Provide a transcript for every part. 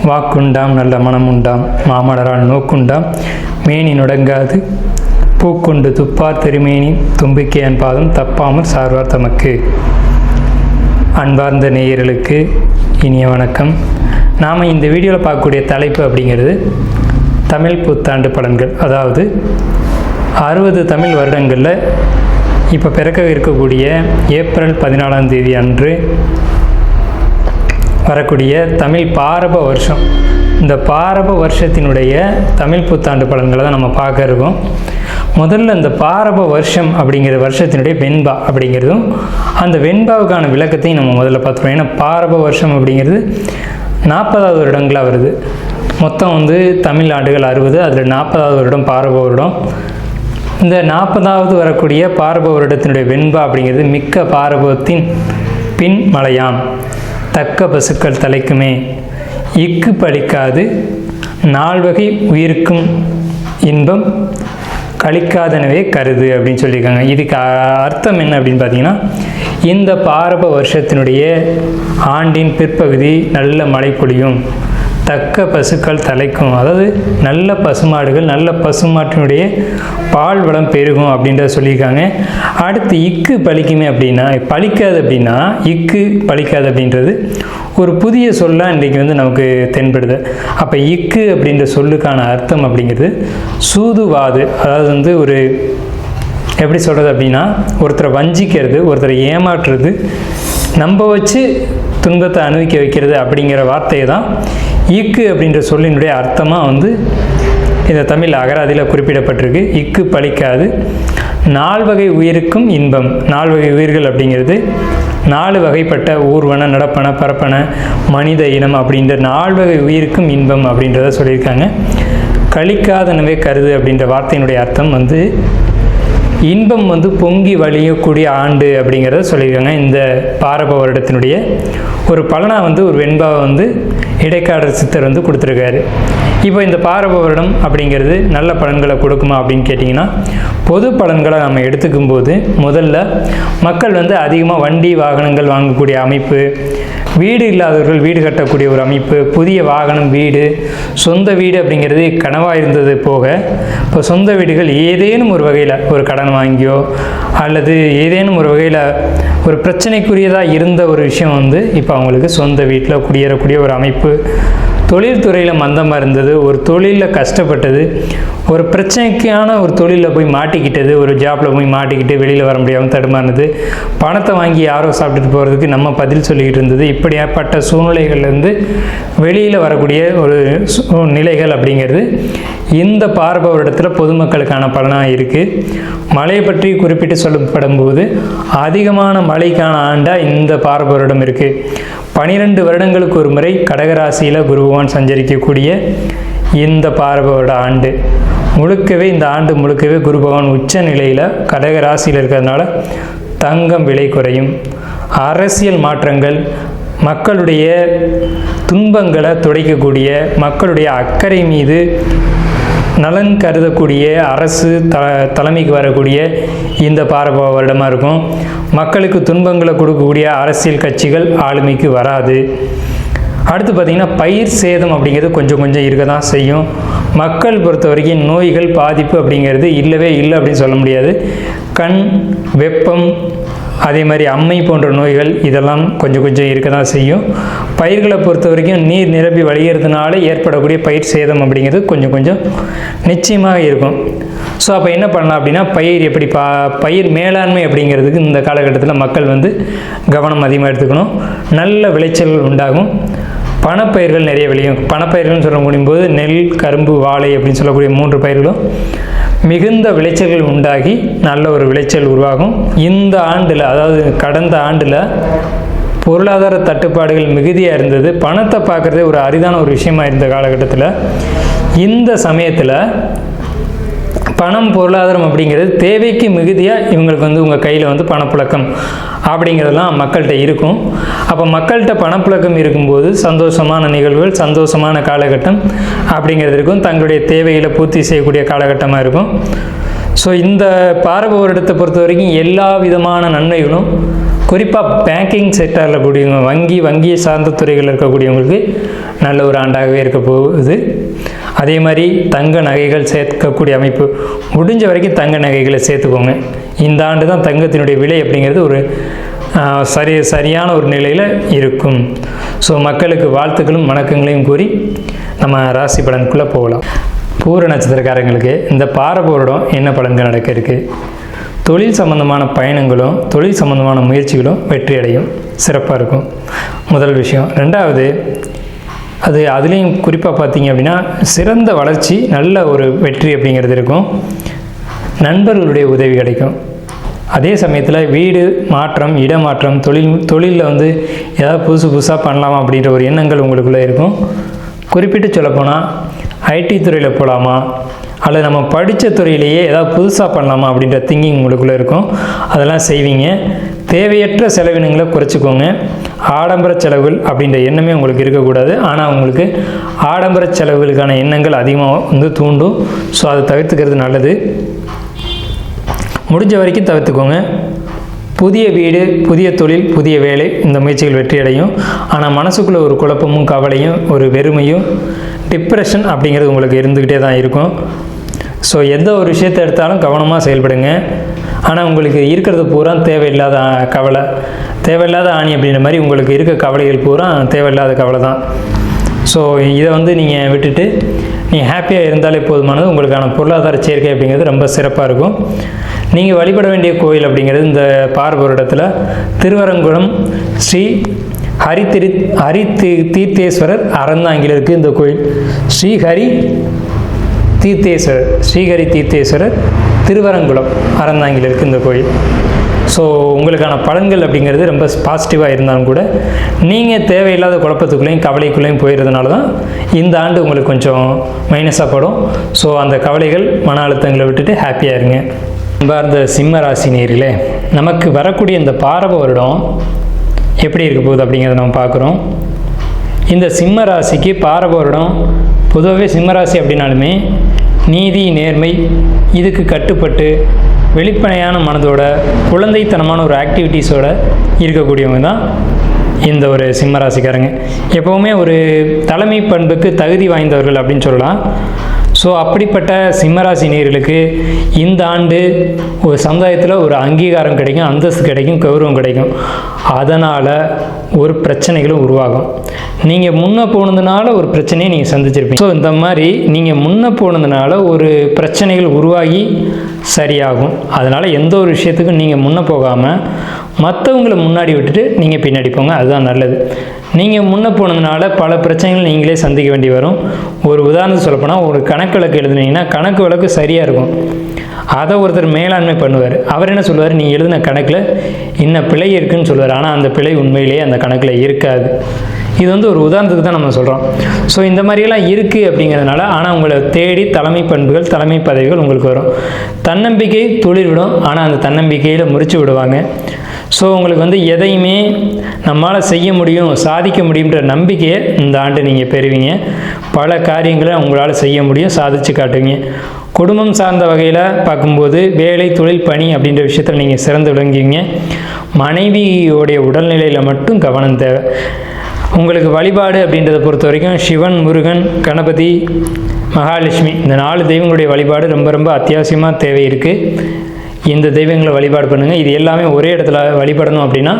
வாக்குண்டாம் நல்ல மனமுண்டாம் மாமலரால் நோக்குண்டாம் மேனி நுடங்காது பூக்கொண்டு துப்பார் திருமேனி தும்பிக்கையன் பாதம் தப்பாமல் சார்வார் தமக்கு. அன்பார்ந்த நேயர்களுக்கு இனிய வணக்கம். நாம் இந்த வீடியோவில் பார்க்கக்கூடிய தலைப்பு அப்படிங்கிறது தமிழ் புத்தாண்டு பலன்கள். அதாவது 60 தமிழ் வருடங்களில் இப்போ பிறக்க இருக்கக்கூடிய ஏப்ரல் 14ஆம் தேதி அன்று வரக்கூடிய தமிழ் பாரப வருஷம், இந்த பாரப வருஷத்தினுடைய தமிழ் புத்தாண்டு பலன்களை தான் நம்ம பார்க்க இருக்கோம். முதல்ல இந்த பாரப வருஷம் அப்படிங்கிற வருஷத்தினுடைய வெண்பா அப்படிங்கிறதும் அந்த வெண்பாவுக்கான விளக்கத்தையும் நம்ம முதல்ல பார்த்துருவோம். ஏன்னா பாரப வருஷம் அப்படிங்கிறது 40வது வருடங்களாக வருது. மொத்தம் தமிழ் ஆண்டுகள் 60, அதில் 40வது வருடம் பாரப வருடம். இந்த 40வது வரக்கூடிய பாரப வருடத்தினுடைய வெண்பா அப்படிங்கிறது மிக்க பாரபத்தின் பின் மலையாம் தக்க பசுக்கள் தலைக்குமே இக்கு பழிக்காது நால்வகை உயிருக்கும் இன்பம் கழிக்காதனவே கருது அப்படின்னு சொல்லியிருக்காங்க. இதுக்கு அர்த்தம் என்ன அப்படின்னு பார்த்தீங்கன்னா, இந்த பாரப வருஷத்தினுடைய ஆண்டின் பிற்பகுதி நல்ல மழை பொழியும், தக்க பசுக்கள் தலைக்கும், அதாவது நல்ல பசுமாடுகள் நல்ல பசுமாட்டினுடைய பால் வளம் பெருகும் அப்படின்றத சொல்லியிருக்காங்க. அடுத்து இக்கு பழிக்குமே அப்படின்னா, பழிக்காது அப்படின்னா இக்கு பழிக்காது அப்படின்றது ஒரு புதிய சொல்லாக இன்றைக்கி நமக்கு தென்படுது. அப்போ இக்கு அப்படின்ற சொல்லுக்கான அர்த்தம் அப்படிங்கிறது சூதுவாது, அதாவது ஒரு எப்படி சொல்கிறது அப்படின்னா, ஒருத்தரை வஞ்சிக்கிறது, ஒருத்தரை ஏமாற்றுறது, நம்ப வச்சு துன்பத்தை அனுபவிக்க வைக்கிறது அப்படிங்கிற வார்த்தையை தான் இக்கு அப்படின்ற சொல்லினுடைய அர்த்தமாக இந்த தமிழ் அகராதியில் குறிப்பிடப்பட்டிருக்கு. இக்கு பழிக்காது நால்வகை உயிருக்கும் இன்பம். 4 வகை உயிர்கள் அப்படிங்கிறது 4 வகைப்பட்ட ஊர்வன, நடப்பன, பரப்பன, மனித இனம் அப்படின்ற 4 வகை உயிருக்கும் இன்பம் அப்படின்றத சொல்லியிருக்காங்க. கழிக்காதனவே கருது அப்படின்ற வார்த்தையினுடைய அர்த்தம் இன்பம் பொங்கி வழியக்கூடிய ஆண்டு அப்படிங்கிறத சொல்லியிருக்காங்க. இந்த பாரப வருடத்தினுடைய ஒரு பலனாக ஒரு வெண்பாவை இடைக்காடர் சித்தர் கொடுத்துருக்காரு. இப்போ இந்த பாரப வருடம் அப்படிங்கிறது நல்ல பலன்களை கொடுக்குமா அப்படின்னு கேட்டிங்கன்னா, பொது பலன்களை நம்ம எடுத்துக்கும் போது முதல்ல மக்கள் அதிகமாக வண்டி வாகனங்கள் வாங்கக்கூடிய அமைப்பு, வீடு இல்லாதவர்கள் வீடு கட்டக்கூடிய ஒரு அமைப்பு, புதிய வாகனம், வீடு, சொந்த வீடு அப்படிங்கிறது கனவாக இருந்தது போக, இப்போ சொந்த வீடுகள் ஏதேனும் ஒரு வகையில் ஒரு கடன் வாங்கியோ அல்லது ஏதேனும் ஒரு வகையில் ஒரு பிரச்சனைக்குரியதாக இருந்த ஒரு விஷயம் இப்போ அவங்களுக்கு சொந்த வீட்டில் குடியேறக்கூடிய ஒரு அமைப்பு, தொழில்துறையில் மந்தமாக இருந்தது, ஒரு தொழிலில் கஷ்டப்பட்டது, ஒரு பிரச்சனைக்கான ஒரு தொழிலில் போய் மாட்டிக்கிட்டது, ஒரு ஜாப்பில் போய் மாட்டிக்கிட்டு வெளியில் வர முடியாமல் தடுமாறுனது, பணத்தை வாங்கி யாரோ சாப்பிட்டுட்டு போகிறதுக்கு நம்ம பதில் சொல்லிக்கிட்டு இருந்தது, இப்படியாப்பட்ட சூழ்நிலைகள்லேருந்து வெளியில் வரக்கூடிய ஒரு நிலைகள் அப்படிங்கிறது இந்த பாரப வருடத்தில் பொதுமக்களுக்கான பலனாக இருக்குது. மழையை பற்றி குறிப்பிட்டு சொல்லப்படும் போது அதிகமான மழைக்கான ஆண்டாக இந்த பாரப வருடம் இருக்குது. 12 வருடங்களுக்கு ஒரு முறை கடகராசியில் குரு பகவான் சஞ்சரிக்கக்கூடிய இந்த பாரப வருட ஆண்டு முழுக்கவே, இந்த ஆண்டு முழுக்கவே குரு பகவான் உச்ச நிலையில் கடகராசியில் இருக்கிறதுனால தங்கம் விலை குறையும், அரசியல் மாற்றங்கள், மக்களுடைய துன்பங்களை துடைக்கக்கூடிய, மக்களுடைய அக்கறை மீது நலன் கருதக்கூடிய அரசு தலைமைக்கு வரக்கூடிய இந்த பாரப வருடமாக இருக்கும். மக்களுக்கு துன்பங்களை கொடுக்கக்கூடிய அரசியல் கட்சிகள் ஆளுமைக்கு வராது. அடுத்து பார்த்திங்கன்னா, பயிர் சேதம் அப்படிங்கிறது கொஞ்சம் இருக்க தான் செய்யும். மக்கள் பொறுத்த வரைக்கும் நோய்கள் பாதிப்பு அப்படிங்கிறது இல்லவே இல்லை அப்படின்னு சொல்ல முடியாது. கண், வெப்பம், அதே மாதிரி அம்மை போன்ற நோய்கள் இதெல்லாம் கொஞ்சம் இருக்க தான் செய்யும். பயிர்களை பொறுத்த வரைக்கும் நீர் நிரம்பி வழிகிறதுனால ஏற்படக்கூடிய பயிர் சேதம் அப்படிங்கிறது கொஞ்சம் நிச்சயமாக இருக்கும். ஸோ அப்போ என்ன பண்ணலாம் அப்படின்னா, பயிர் எப்படி பயிர் மேலாண்மை அப்படிங்கிறதுக்கு இந்த காலகட்டத்தில் மக்கள் கவனம் அதிகமாக எடுத்துக்கணும். நல்ல விளைச்சல்கள் உண்டாகும், பணப்பயிர்கள் நிறைய விளையும். பணப்பயிர்கள்னு சொல்ல முடியும்போது நெல், கரும்பு, வாழை அப்படின்னு சொல்லக்கூடிய 3 பயிர்களும் மிகுந்த விளைச்சல்கள் உண்டாகி நல்ல ஒரு விளைச்சல் உருவாகும். இந்த ஆண்டில், அதாவது கடந்த ஆண்டில் பொருளாதார தட்டுப்பாடுகள் மிகுதியாக இருந்தது. பணத்தை பார்க்குறதே ஒரு அரிதான ஒரு விஷயமா இருந்த காலகட்டத்தில் இந்த சமயத்தில் பணம், பொருளாதாரம் அப்படிங்கிறது தேவைக்கு மிகுதியாக இவங்களுக்கு உங்கள் கையில் பணப்புழக்கம் அப்படிங்கிறதெல்லாம் மக்கள்கிட்ட இருக்கும். அப்போ மக்கள்கிட்ட பணப்புழக்கம் இருக்கும்போது சந்தோஷமான நிகழ்வுகள், சந்தோஷமான காலகட்டம் அப்படிங்கிறது இருக்கும். தங்களுடைய தேவைகளை பூர்த்தி செய்யக்கூடிய காலகட்டமாக இருக்கும். ஸோ இந்த பாரப வருடத்தை பொறுத்த வரைக்கும் எல்லா விதமான நன்மைகளும் குறிப்பாக பேங்கிங் செக்டரில் கூடியவங்க வங்கியை சார்ந்த துறைகளில் இருக்கக்கூடியவங்களுக்கு நல்ல ஒரு ஆண்டாகவே இருக்க போகுது. அதே மாதிரி தங்க நகைகள் சேர்க்கக்கூடிய அமைப்பு முடிஞ்ச வரைக்கும் தங்க நகைகளை சேர்த்துக்கோங்க. இந்த ஆண்டு தான் தங்கத்தினுடைய விலை அப்படிங்கிறது ஒரு சரியான ஒரு நிலையில் இருக்கும். ஸோ மக்களுக்கு வாழ்த்துக்களும் வணக்கங்களையும் கூறி நம்ம ராசி பலனுக்குள்ளே போகலாம். பூர நட்சத்திரக்காரங்களுக்கு இந்த பாரபோரிடம் என்ன பலன்கள் நடக்க இருக்குது? தொழில் சம்பந்தமான பயணங்களும் தொழில் சம்பந்தமான முயற்சிகளும் வெற்றி அடையும், சிறப்பாக இருக்கும். முதல் விஷயம். ரெண்டாவது, அதுலேயும் குறிப்பாக பார்த்தீங்க அப்படின்னா சிறந்த வளர்ச்சி, நல்ல ஒரு வெற்றி அப்படிங்கிறது இருக்கும். நண்பர்களுடைய உதவி கிடைக்கும். அதே சமயத்தில் வீடு மாற்றம், இடமாற்றம், தொழிலில் வந்து ஏதாவது புதுசாக பண்ணலாமா அப்படின்ற ஒரு எண்ணங்கள் உங்களுக்குள்ளே இருக்கும். குறிப்பிட்டு சொல்லப்போனால் ஐடி துறையில் போகலாமா அல்லது நம்ம படித்த துறையிலேயே ஏதாவது புதுசாக பண்ணலாமா அப்படின்ற திங்கிங் உங்களுக்குள்ளே இருக்கும். அதெல்லாம் செய்வீங்க. தேவையற்ற செலவினங்களை குறைச்சிக்கோங்க. ஆடம்பர செலவுகள் அப்படின்ற எண்ணமே உங்களுக்கு இருக்கக்கூடாது. ஆனால் உங்களுக்கு ஆடம்பர செலவுகளுக்கான எண்ணங்கள் அதிகமாக வந்து தூண்டும். ஸோ அதை தவிர்த்துக்கிறது நல்லது. முடிஞ்ச வரைக்கும் தவிர்த்துக்கோங்க. புதிய வீடு, புதிய தொழில், புதிய வேலை, இந்த முயற்சிகள் வெற்றி அடையும். ஆனால் மனசுக்குள்ளே ஒரு குழப்பமும் கவலையும் ஒரு வெறுமையும் டிப்ரெஷன் அப்படிங்கிறது உங்களுக்கு இருந்துக்கிட்டே தான் இருக்கும். ஸோ எந்த ஒரு விஷயத்தை எடுத்தாலும் கவனமாக செயல்படுங்க. ஆனால் உங்களுக்கு இருக்கிறது பூரா தேவையில்லாத கவலை, தேவையில்லாத ஆணி அப்படின்ற மாதிரி உங்களுக்கு இருக்க கவலைகள் பூரா தேவையில்லாத கவலை தான். ஸோ இதை வந்து நீங்கள் விட்டுட்டு நீங்கள் ஹாப்பியாக இருந்தாலே போதுமானது. உங்களுக்கான பொருளாதார சேர்க்கை அப்படிங்கிறது ரொம்ப சிறப்பாக இருக்கும். நீங்கள் வழிபட வேண்டிய கோயில் அப்படிங்கிறது இந்த பாரபோரிடத்தில் திருவரங்குளம் ஸ்ரீ தீர்த்தேஸ்வரர் அறந்தாங்கில் இருக்குது இந்த கோயில். ஸ்ரீஹரி தீர்த்தேஸ்வரர் திருவரங்குளம் அறந்தாங்கில் இருக்குது இந்த கோயில். ஸோ உங்களுக்கான பலன்கள் அப்படிங்கிறது ரொம்ப பாசிட்டிவாக இருந்தாலும் கூட நீங்கள் தேவையில்லாத குழப்பத்துக்குள்ளேயும் கவலைக்குள்ளேயும் போயிடுறதுனால தான் இந்த ஆண்டு உங்களுக்கு கொஞ்சம் மைனஸாக படும். ஸோ அந்த கவலைகள், மன அழுத்தங்களை விட்டுட்டு ஹாப்பியாக இருங்க. அந்த சிம்ம ராசி நேயர்களே, நமக்கு வரக்கூடிய இந்த பாரப வருடம் எப்படி இருக்க போகுது அப்படிங்கிறத நம்ம பார்க்குறோம். இந்த சிம்ம ராசிக்கு பாரப வருடம் பொதுவாகவே சிம்மராசி அப்படின்னாலுமே நீதி, நேர்மை இதுக்கு கட்டுப்பட்டு வெளிப்படையான மனதோட குழந்தைத்தனமான ஒரு ஆக்டிவிட்டீஸோடு இருக்கக்கூடியவங்க தான் இந்த ஒரு சிம்மராசிக்காரங்க. எப்போவுமே ஒரு தலைமை பண்புக்கு தகுதி வாய்ந்தவர்கள் அப்படின்னு சொல்லலாம். ஸோ அப்படிப்பட்ட சிம்மராசி நேயர்களுக்கு இந்த ஆண்டு ஒரு சமுதாயத்தில் ஒரு அங்கீகாரம் கிடைக்கும், அந்தஸ்து கிடைக்கும், கௌரவம் கிடைக்கும். அதனால் ஒரு பிரச்சனைகளும் உருவாகும். நீங்கள் முன்னே போனதுனால ஒரு பிரச்சனையை நீங்கள் சந்திச்சிருப்பீங்க. ஸோ இந்த மாதிரி நீங்கள் முன்னே போனதுனால ஒரு பிரச்சனைகள் உருவாகி சரியாகும். அதனால் எந்த ஒரு விஷயத்துக்கும் நீங்கள் முன்னே போகாமல் மற்றவங்களை முன்னாடி விட்டுட்டு நீங்கள் பின்னாடி போங்க, அதுதான் நல்லது. நீங்கள் முன்னே போனதுனால பல பிரச்சனைகள் நீங்களே சந்திக்க வேண்டி வரும். ஒரு உதாரணத்துக்கு சொல்லப்போனால், ஒரு கணக்கு வழக்கு எழுதுனீங்கன்னா கணக்கு வழக்கு சரியாக இருக்கும், அதை ஒருத்தர் மேலாண்மை பண்ணுவார். அவர் என்ன சொல்லுவார், நீங்கள் எழுதின கணக்கில் இன்னும் பிழை இருக்குதுன்னு சொல்லுவார். ஆனால் அந்த பிழை உண்மையிலேயே அந்த கணக்கில் இருக்காது. இது வந்து ஒரு உதாரணத்துக்கு தான் நம்ம சொல்கிறோம். ஸோ இந்த மாதிரியெல்லாம் இருக்குது அப்படிங்கிறதுனால, ஆனால் உங்களை தேடி தலைமை பண்புகள், தலைமை பதவிகள் உங்களுக்கு வரும். தன்னம்பிக்கை துளிர்விடும், ஆனால் அந்த தன்னம்பிக்கையில் முறித்து விடுவாங்க. ஸோ உங்களுக்கு வந்து எதையுமே நம்மளால் செய்ய முடியும், சாதிக்க முடியுன்ற நம்பிக்கையை இந்த ஆண்டு நீங்கள் பெறுவீங்க. பல காரியங்களை உங்களால் செய்ய முடியும், சாதித்து காட்டுவீங்க. குடும்பம் சார்ந்த வகையில் பார்க்கும்போது வேலை, தொழில், பணி அப்படின்ற விஷயத்தில் நீங்கள் சிறந்து விளங்குவீங்க. மனைவியோடைய உடல்நிலையில் மட்டும் கவனம் தேவை. உங்களுக்கு வழிபாடு அப்படின்றத பொறுத்த வரைக்கும் சிவன், முருகன், கணபதி, மகாலட்சுமி இந்த 4 தெய்வங்களுடைய வழிபாடு ரொம்ப ரொம்ப அத்தியாவசியமாக தேவை இருக்குது. இந்த தெய்வங்களை வழிபாடு பண்ணுங்கள். இது எல்லாமே ஒரே இடத்துல வழிபடணும் அப்படின்னா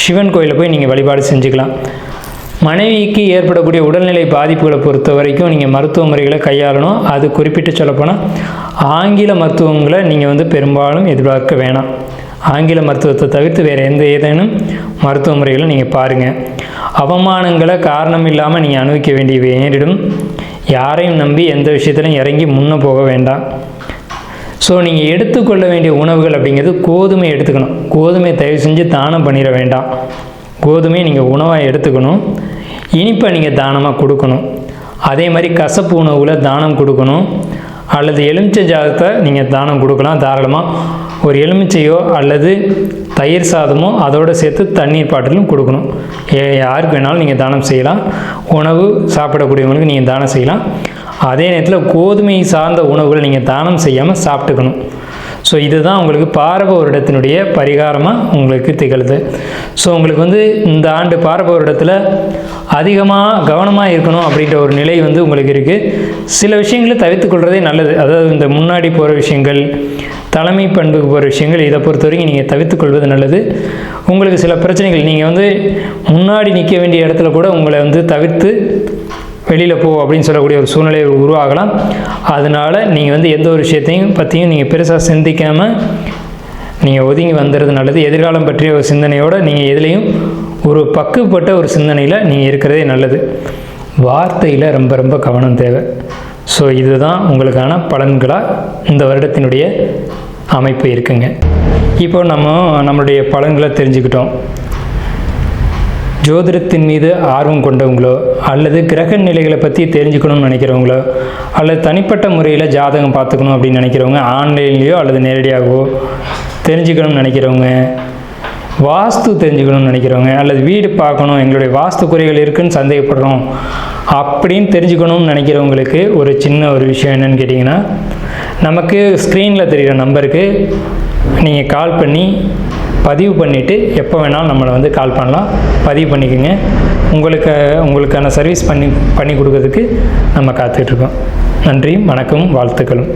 சிவன் கோயிலில் போய் நீங்கள் வழிபாடு செஞ்சுக்கலாம். மனைவிக்கு ஏற்படக்கூடிய உடல்நிலை பாதிப்புகளை பொறுத்த வரைக்கும் நீங்கள் மருத்துவ முறைகளை கையாளணும். அது குறிப்பிட்டு சொல்லப்போனால் ஆங்கில மருத்துவங்களை நீங்கள் வந்து பெரும்பாலும் எதிர்பார்க்க வேணாம். ஆங்கில மருத்துவத்தை தவிர்த்து வேறு ஏதேனும் மருத்துவ முறைகளை நீங்கள் பாருங்கள். அவமானங்களை காரணம் இல்லாமல் நீங்கள் அனுபவிக்க வேண்டிய நேரிடும். யாரையும் நம்பி எந்த விஷயத்திலையும் இறங்கி முன்னே போக வேண்டாம். ஸோ நீங்கள் எடுத்துக்கொள்ள வேண்டிய உணவுகள் அப்படிங்கிறது கோதுமை எடுத்துக்கணும். கோதுமை தயவு செஞ்சு தானம் பண்ணிட வேண்டாம். கோதுமையை நீங்கள் உணவாக எடுத்துக்கணும். இனிப்பை நீங்கள் தானமாக கொடுக்கணும். அதே மாதிரி கசப்பு உணவுகளை தானம் கொடுக்கணும். அல்லது எலுமிச்சை ஜாதத்தை நீங்கள் தானம் கொடுக்கலாம் தாராளமாக. ஒரு எலுமிச்சையோ அல்லது தயிர் சாதமோ அதோடு சேர்த்து தண்ணீர் பாட்டிலும் கொடுக்கணும். யாருக்கு வேணாலும் நீங்கள் தானம் செய்யலாம். உணவு சாப்பிடக்கூடியவங்களுக்கு நீங்கள் தானம் செய்யலாம். அதே நேரத்தில் கோதுமை சார்ந்த உணவுகளை நீங்கள் தானம் செய்யாமல் சாப்பிட்டுக்கணும். ஸோ இதுதான் உங்களுக்கு பாரப வருடத்தினுடைய பரிகாரமாக உங்களுக்கு திகழுது. ஸோ உங்களுக்கு வந்து இந்த ஆண்டு பாரப வருடத்தில் அதிகமாக கவனமாக இருக்கணும் அப்படின்ற ஒரு நிலை வந்து உங்களுக்கு இருக்குது. சில விஷயங்களை தவிர்த்துக்கொள்வதே நல்லது. அதாவது இந்த முன்னாடி போகிற விஷயங்கள், தலைமை பண்புக்கு போகிற விஷயங்கள், இதை பொறுத்த வரைக்கும் நீங்கள் தவிர்த்துக்கொள்வது நல்லது. உங்களுக்கு சில பிரச்சனைகள், நீங்கள் வந்து முன்னாடி நிற்க வேண்டிய இடத்துல கூட உங்களை வந்து தவிர்த்து வெளியில் போ அப்படின்னு சொல்லக்கூடிய ஒரு சூழ்நிலை உருவாகலாம். அதனால் நீங்கள் வந்து எந்த ஒரு விஷயத்தையும் பற்றியும் நீங்கள் பெருசாக சிந்திக்காமல் நீங்கள் ஒதுங்கி வந்துடுறது நல்லது. எதிர்காலம் பற்றிய ஒரு சிந்தனையோடு நீங்கள் எதுலேயும் ஒரு பக்குவப்பட்ட ஒரு சிந்தனையில் நீங்கள் இருக்கிறதே நல்லது. வார்த்தையில் ரொம்ப ரொம்ப கவனம் தேவை. ஸோ இதுதான் உங்களுக்கான பலன்களாக இந்த வருடத்தினுடைய அமைப்பு இருக்குங்க. இப்போ நம்மளுடைய பலன்களை தெரிஞ்சுக்கிட்டோம். ஜோதிடத்தின் மீது ஆர்வம் கொண்டவங்களோ அல்லது கிரக நிலைகளை பற்றி தெரிஞ்சுக்கணும்னு நினைக்கிறவங்களோ அல்லது தனிப்பட்ட முறையில் ஜாதகம் பார்த்துக்கணும் அப்படின்னு நினைக்கிறவங்க, ஆன்லைன்லேயோ அல்லது நேரடியாகவோ தெரிஞ்சுக்கணும்னு நினைக்கிறவங்க, வாஸ்து தெரிஞ்சுக்கணும்னு நினைக்கிறவங்க, அல்லது வீடு பார்க்கணும், எங்களுடைய வாஸ்து குறைகள் இருக்குதுன்னு சந்தேகப்படுறோம் அப்படின்னு தெரிஞ்சுக்கணும்னு நினைக்கிறவங்களுக்கு ஒரு சின்ன ஒரு விஷயம் என்னென்னு கேட்டிங்கன்னா, நமக்கு ஸ்க்ரீனில் தெரிகிற நம்பருக்கு நீங்கள் கால் பண்ணி பதிவு பண்ணிவிட்டு எப்போ வேணாலும் நம்மளை வந்து கால் பண்ணலாம். பதிவு பண்ணிக்கோங்க. உங்களுக்கான சர்வீஸ் பண்ணி கொடுக்கறதுக்கு நம்ம காத்துட்ருக்கோம். நன்றி, வணக்கம், வாழ்த்துக்களும்.